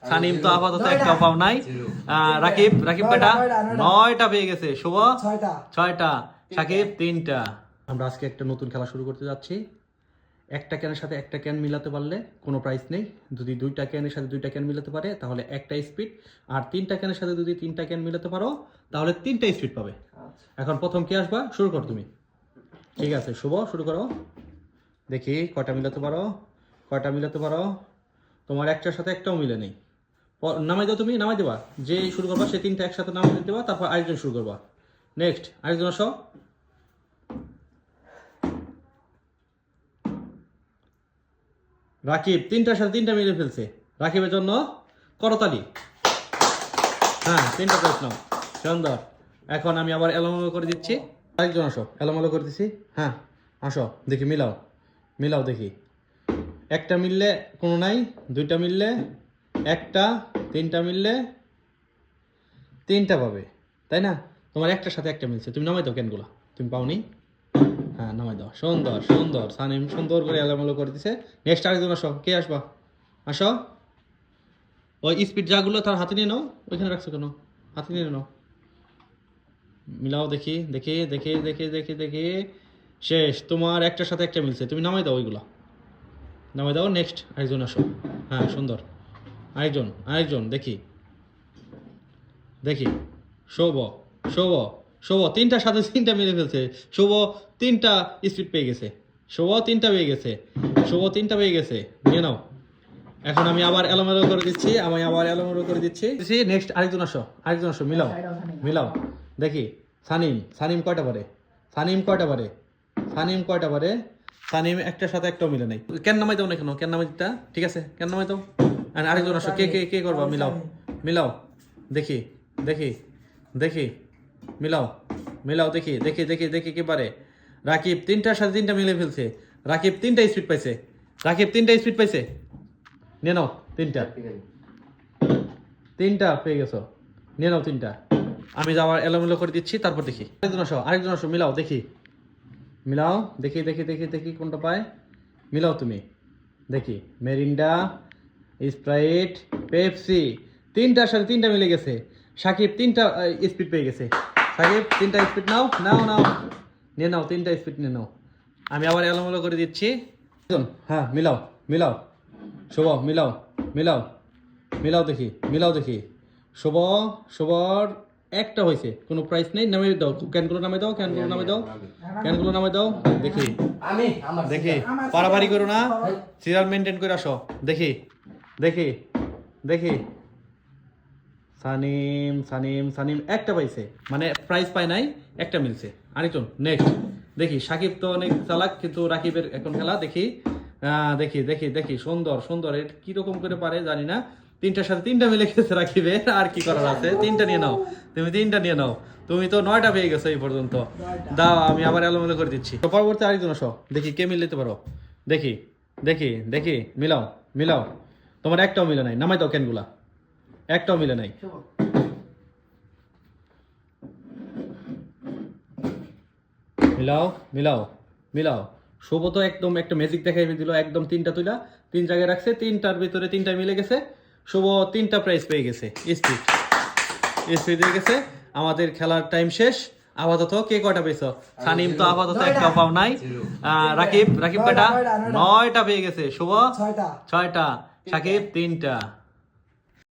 সানিম তো আপাতত একটাও পাও নাই। রাকিব কয়টা? 9টা পেয়ে গেছে। শুভ 6টা, সাকিব 3টা। আমরা আজকে একটা নতুন খেলা শুরু করতে যাচ্ছি। একটা ক্যানের সাথে একটা ক্যান মিলাতে পারলে কোনো প্রাইস নেই। যদি দুইটা ক্যানের সাথে দুইটা ক্যান মিলাতে পারে তাহলে একটা স্পিড, আর তিনটা ক্যানের সাথে যদি তিনটা ক্যান মিলাতে পারো তাহলে 3টা স্পিড পাবে। এখন প্রথম কে আসবা? শুরু করো তুমি। ঠিক আছে শুভ, শুরু করো। দেখি কয়টা মিলাতে পারো, কয়টা মিলাতে পারো। তোমার একটার সাথে একটাও মিলে নেই। নামাই দাও, তুমি নামাই দেবা। যে শুরু করবা সে 3টা একসাথে নামাই দেবা, তারপর আরেকজন শুরু করবা। নেক্সট আরেকজন আসো। রাকিব 3টার সাথে 3টা মিলে ফেলছে। রাকিবের জন্য করতালি। হ্যাঁ 3টা প্রশ্ন, সুন্দর। এখন আমি আবার এলোমেলো করে দিচ্ছি। আরেকজন আসো, এলোমেলো করে দিচ্ছি। হ্যাঁ আসো, দেখি মিলাও, মিলাও দেখি। একটা মিললে কোনো নাই, দুইটা মিললে একটা, তিনটা মিললে 3টা পাবে, তাই না? তোমার একটার সাথে একটা মিলছে, তুমি নামাই দাও ক্যানগুলা। তুমি পাওনি? হ্যাঁ নামাই দাও। সুন্দর সুন্দর, সানিম সুন্দর করে এলোমেলো করে দিছে। নেক্সট আরেকজন আসো, কে আসবা? আসো। ওই স্পিড যাগুলো তার হাতে নিয়ে নাও। ওইখানে রাখছো কেন? হাতে নিয়ে নাও। মিলাও দেখি, দেখি দেখি দেখি দেখি দেখি। শেষ। তোমার একটার সাথে একটা মিলছে, তুমি নামাই দাও ওইগুলা, নামাই দাও। নেক্সট আরেকজন আসো। হ্যাঁ সুন্দর। আরেকজন, আরেকজন দেখি, দেখি। শুভ, শুভ, শুভ 3টার সাথে 3টা মিলে ফেলছে। শুভ 3টা স্পিড পেয়ে গেছে। শুভ 3টা পেয়ে গেছে। শুভ 3টা পেয়ে গেছে। নিয়ে নাও। এখন আমি আবার এলোমেলো করে দিচ্ছি, আমি আবার এলোমেলো করে দিচ্ছি। নেক্সট আরেকজন আসো, আরেকজন আসো, মিলাও, মিলাও দেখি। সানিম, সানিম কয়টা পারে? সানিম কয়টা পারে? সানিম কয়টা পারে? সানিম একটার সাথে একটাও মিলে নাই। কেন নামাই দাও না কেন? কেন নামাই দিতা? ঠিক আছে কেন নামাই দাও। আর আরেকজন আসো, কে কে কে করবা? মিলাও, মিলাও দেখি, দেখি দেখি। মিলাও, মিলাও দেখি, দেখি দেখি দেখি কে পারে। রাকিব 3টার সাথে 3টা মিলে ফেলছে। রাকিব 3টা স্পিড পাইছে। রাকিব 3টা স্পিড পাইছে। নিয়ে নাও 3টা, 3টা পেয়ে গেছো। নিয়ে নাও 3টা। আমি আবার এলোমেলো করে দিচ্ছি, তারপর দেখি। আরেকজন আসো, আরেকজন আসো, মিলাও দেখি, মিলাও দেখি দেখি দেখি দেখি কোনটা পায়। মিলাও তুমি দেখি। মেরিন্ডা, স্প্রাইট, পেপসি 3টার সাথে 3টা মিলে গেছে। সাকিব 3টা স্পিড পেয়ে গেছে। সাকিব 3টা স্পিড নাও, নাও নাও, নিয়ে নাও 3টা স্পিড নিয়ে নাও। আমি আবার এলোমেলো করে দিচ্ছি। হ্যাঁ মিলাও, মিলাও। শুভ মিলাও, মিলাও, মিলাও দেখি, মিলাও দেখি। শুভ, শুভর একটা হয়েছে, কোনো প্রাইস নেই। নামে দাও ক্যানগুলো, নামে দাও ক্যানগুলো, নামে দাও ক্যানগুলো, নামে দাও। দেখি, দেখি পারাপারি করো না, সিরিয়াল মেনটেন করে আসো। দেখি, দেখি দেখি। সানিম, সানিম, সানিম একটা পাইছে, মানে প্রাইস পায় নাই, একটা মিলছে। আরেকজন নেক্সট দেখি। সাকিব তো অনেক চালাক, কিন্তু রাকিবের এখন খেলা দেখি। দেখি দেখি দেখি। সুন্দর সুন্দর, এটা কিরকম করে পারে জানি না। 3টার সাথে 3টা মিলে গেছে রাকিবের, আর কি করার আছে। 3টা নিয়ে নাও, তুমি 3টা নিয়ে নাও। তুমি তো 9টা পেয়ে গেছো এই পর্যন্ত। দাও আমি আবার এলোমেলো করে দিচ্ছি। তো পরবর্তী আরেকজন আসো, দেখি কে মিলাতে পারো। দেখি, দেখি দেখি। মিলাও, মিলাও। তোমার একটাও মিলে নাই, নামাই দাও ক্যানগুলা। একটাও মিলে নাই। মিলাও, মিলাও, মিলাও। শুভ তো একদম একটা ম্যাজিক দেখাই দিল, একদম 3টা তুইলা 3 জায়গায় রাখছে। 3টার ভিতরে 3টা মিলে গেছে। শুভ 3টা প্রাইজ পেয়ে গেছে। স্পিড, স্পিড হয়ে গেছে। আমাদের খেলার টাইম শেষ। আপাতত কে কয়টা পেয়েছো? সানিম তো আপাতত একটাও পাও নাই। রাকিব কয়টা? 9টা পেয়ে গেছে। শুভ 6টা, সাকিব 3টা।